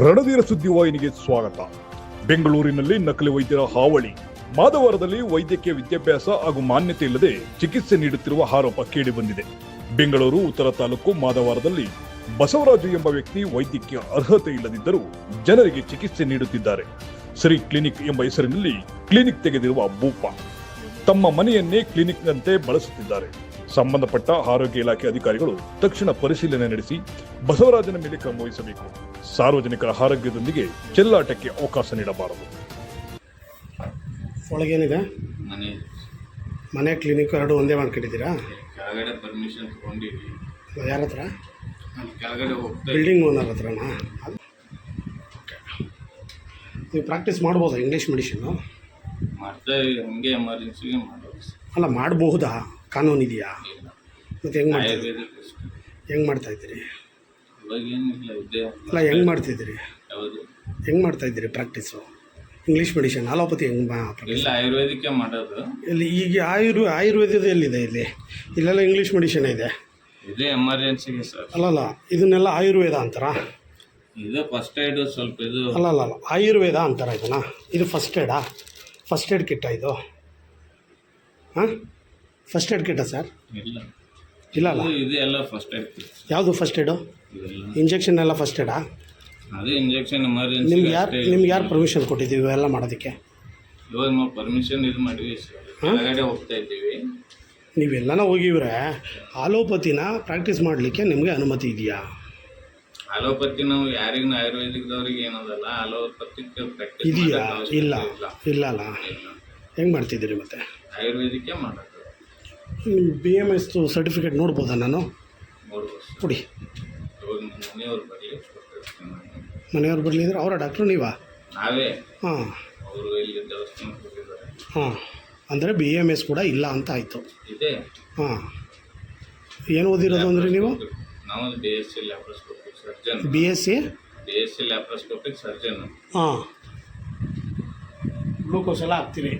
ರಣಧೀರ ಸುದ್ದಿವಾಹಿನಿಗೆ ಸ್ವಾಗತ. ಬೆಂಗಳೂರಿನಲ್ಲಿ ನಕಲಿ ವೈದ್ಯರ ಹಾವಳಿ. ಮಾದವಾರದಲ್ಲಿ ವೈದ್ಯಕೀಯ ವಿದ್ಯಾಭ್ಯಾಸ ಹಾಗೂ ಮಾನ್ಯತೆ ಇಲ್ಲದೆ ಚಿಕಿತ್ಸೆ ನೀಡುತ್ತಿರುವ ಆರೋಪ ಕೇಳಿಬಂದಿದೆ. ಬೆಂಗಳೂರು ಉತ್ತರ ತಾಲೂಕು ಮಾದವಾರದಲ್ಲಿ ಬಸವರಾಜು ಎಂಬ ವ್ಯಕ್ತಿ ವೈದ್ಯಕೀಯ ಅರ್ಹತೆ ಇಲ್ಲದಿದ್ದರೂ ಜನರಿಗೆ ಚಿಕಿತ್ಸೆ ನೀಡುತ್ತಿದ್ದಾರೆ. ಶ್ರೀ ಕ್ಲಿನಿಕ್ ಎಂಬ ಹೆಸರಿನಲ್ಲಿ ಕ್ಲಿನಿಕ್ ತೆಗೆದಿರುವ ಭೂಪ ತಮ್ಮ ಮನೆಯನ್ನೇ ಕ್ಲಿನಿಕ್ನಂತೆ ಬಳಸುತ್ತಿದ್ದಾರೆ. ಸಂಬಂಧಪಟ್ಟ ಆರೋಗ್ಯ ಇಲಾಖೆ ಅಧಿಕಾರಿಗಳು ತಕ್ಷಣ ಪರಿಶೀಲನೆ ನಡೆಸಿ ಬಸವರಾಜನ ಮೇಲೆ ಕ್ರಮ ವಹಿಸಬೇಕು. ಸಾರ್ವಜನಿಕರ ಆರೋಗ್ಯದೊಂದಿಗೆ ಚೆಲ್ಲಾಟಕ್ಕೆ ಅವಕಾಶ ನೀಡಬಾರದು. ಒಳಗೇನಿದೆ? ಮನೆ ಕ್ಲಿನಿಕ್ ಎರಡು ಒಂದೇ ಮಾಡ್ಕೊಂಡಿದ್ದೀರಾ? ಕೆಳಗಡೆ ಪರ್ಮಿಷನ್ ತಗೊಂಡಿದ್ವಿ. ಯಾರ ಹತ್ರ? ಕೆಳಗಡೆ ಹೋಗ್ತಾ ಬಿಲ್ಡಿಂಗ್ ಓನರ್ ಹತ್ರನಾ? ನೀವು ಪ್ರಾಕ್ಟೀಸ್ ಮಾಡ್ಬೋದಾ ಇಂಗ್ಲೀಷ್ ಮೆಡಿಷನ್ನು? ಮಾಡ್ತಾ ಹಂಗೆ ಎಮರ್ಜೆನ್ಸಿಗೆ ಮಾಡೋದು. ಅಲ್ಲ, ಮಾಡಬಹುದಾ? ಕಾನೂನು ಇದೆಯಾ? ಮತ್ತು ಹೆಂಗೆ ಆಯುರ್ವೇದಿಕ್ ಮಾಡ್ತಾಯಿದ್ದೀರಿ? ಇವಾಗ ಏನಿಲ್ಲ ಇದೆ. ಅಲ್ಲ, ಹೆಂಗೆ ಮಾಡ್ತಾಯಿದ್ದೀರಿ? ಯಾವುದು ಹೆಂಗೆ ಮಾಡ್ತಾಯಿದ್ದೀರಿ ಪ್ರಾಕ್ಟೀಸು? ಇಂಗ್ಲೀಷ್ ಮೆಡಿಷನ್, ಅಲೋಪತಿ ಹೆಂಗೆ ಇಲ್ಲ, ಆಯುರ್ವೇದಿಕ್ಕೆ ಮಾಡೋದು. ಇಲ್ಲಿ ಈಗ ಆಯುರ್ವೇದದ ಎಲ್ಲಿದೆ? ಇಲ್ಲೆಲ್ಲ ಇಂಗ್ಲೀಷ್ ಮೆಡಿಷನ್ ಇದೆ. ಇದೇ ಎಮರ್ಜೆನ್ಸಿಗೆ ಸರ್. ಅಲ್ಲಲ್ಲ, ಇದನ್ನೆಲ್ಲ ಆಯುರ್ವೇದ ಅಂತಾರ? ಇದು ಫಸ್ಟ್ ಏಡು ಸ್ವಲ್ಪ ಇದು. ಅಲ್ಲ, ಆಯುರ್ವೇದ ಅಂತಾರ ಇದನ್ನ? ಇದು first Ada? First aid Kitta ಇದು? ಹಾಂ, ಫಸ್ಟ್ ಏಡ್ ಕಿಟ್ಟ ಸರ್? ಇಲ್ಲ ಅಲ್ಲ, ಇದು ಎಲ್ಲ ಫಸ್ಟ್ ಏಡ್. ಯಾವುದು ಫಸ್ಟ್ ಏಡು? ಇಂಜೆಕ್ಷನ್ ಎಲ್ಲ ಫಸ್ಟ್ ಏಡಾ? ಅದೇ ಇಂಜೆಕ್ಷನ್ ಎಮರ್ಜೆನ್ಸಿ. ನಿಮ್ಗೆ ಯಾರು ಪರ್ಮಿಷನ್ ಕೊಟ್ಟಿದ್ದೀವಿ ಇವೆಲ್ಲ ಮಾಡೋದಕ್ಕೆ? ಇವಾಗ ನಾವು ಪರ್ಮಿಷನ್ ಇದು ಮಾಡಿವಿ ಸರ್. ಕೆಳಗಡೆ ಹೋಗ್ತಾ ಇದ್ದೀವಿ. ನೀವೆಲ್ಲನ ಹೋಗಿವ್ರೆ, ಆಲೋಪತಿನ ಪ್ರಾಕ್ಟೀಸ್ ಮಾಡಲಿಕ್ಕೆ ನಿಮಗೆ ಅನುಮತಿ ಇದೆಯಾ? ಅಲೋಪತಿ ನಾವು ಯಾರಿಗೂ ಆಯುರ್ವೇದಿಕ್ದವ್ರಿಗೆ ಏನದಲ್ಲ, ಅಲೋಪತಿಕ್ ಪ್ರಾಕ್ಟೀಸ್ ಇದೆಯಾ? ಇಲ್ಲ ಅಲ್ಲ. ಹೆಂಗೆ ಮಾಡ್ತಿದ್ದೀರಿ ಮತ್ತೆ? ಆಯುರ್ವೇದಿಕ್ಕೆ ಮಾಡೋದು. BMS ಸರ್ಟಿಫಿಕೇಟ್ ನೋಡ್ಬೋದಾ ನಾನು? ನೋಡ್ಬೋದು ಕೊಡಿ. ಇವಾಗ ಮನೆಯವ್ರು ಬರಲಿ. ಮನೆಯವ್ರು ಬರಲಿ ಅಂದರೆ ಅವರ ಡಾಕ್ಟ್ರು ನೀವಾ? ನಾವೇ. ಹಾಂ, ಅವರು ಇಲ್ಲಿ ದೇವಸ್ಥಾನಕ್ಕೆ ಹೋಗಿದ್ದಾರೆ. ಹಾಂ, ಅಂದರೆ BMS ಕೂಡ ಇಲ್ಲ ಅಂತ ಆಯಿತು. ಇದೆ. ಹಾಂ, ಏನು ಓದಿರೋದು ಅಂದರೆ ನೀವು? ನಾವು BSc laparoscopic surgeon. BSc laparoscopic surgeon. ಹಾಂ, ಗ್ಲೂಕೋಸ್ ಎಲ್ಲ ಹಾಕ್ತೀರಿ?